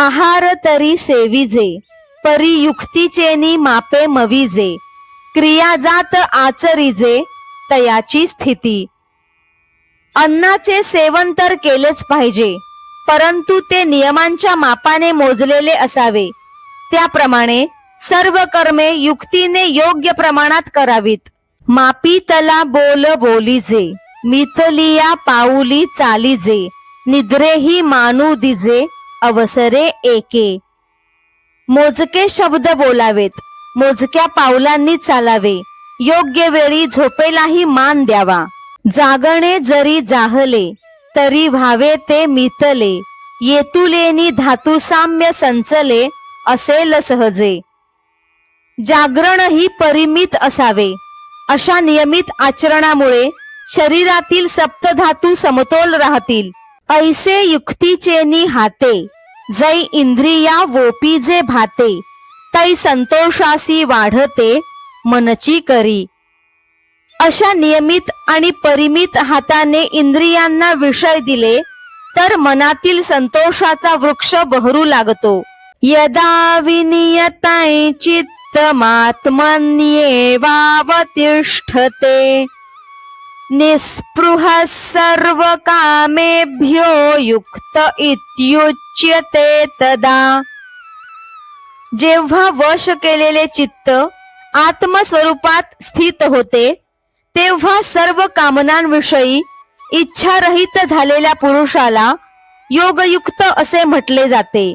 आहार तरी सेविजे, परी युक्तीचेनी मापे मविजे, क्रिया जात आचरिजे, तयाची स्थिती. अन्नाचे सेवन तर केलेच पाहिजे, परंतु ते नियमांच्या मापाने मोजलेले असावे. त्याप्रमाणे सर्व कर्मे युक्तीने योग्य प्रमाणात करावीत. मापी तला बोल बोलीजे, मितलिया पाऊली चालीजे, निद्रेही मानू दिजे, अवसरे एके. मोजके शब्द बोलावेत, मोजक्या पावलांनी चालावे, योग्य वेळी झोपेलाही मान द्यावा. जागणे जरी जाहले, तरी व्हावे ते मितले, येतुलेनी धातू साम्य संचले, असेल सहजे. जागरणही परिमित असावे. अशा नियमित आचरणामुळे शरीरातील सप्तधातू समतोल राहतील. ऐसे युक्तीचेनी हाते, जै इंद्रिया वोपीजे भाते, तै संतोषासी वाढते, मनची करी. अशा नियमित आणि परिमित हाताने इंद्रियांना विषय दिले तर मनातील संतोषाचा वृक्ष बहरू लागतो. यदा विनियताय चित्तमात्मन्येवावतिष्ठते, निःस्पृह सर्व कामेभ्यो युक्त इत्युच्यते तदा. जेव्हा वश केलेले चित्त आत्मस्वरूपात स्थित होते, तेव्हा सर्व कामनांविषयी इच्छारहित झालेल्या पुरुषाला योगयुक्त असे म्हटले जाते.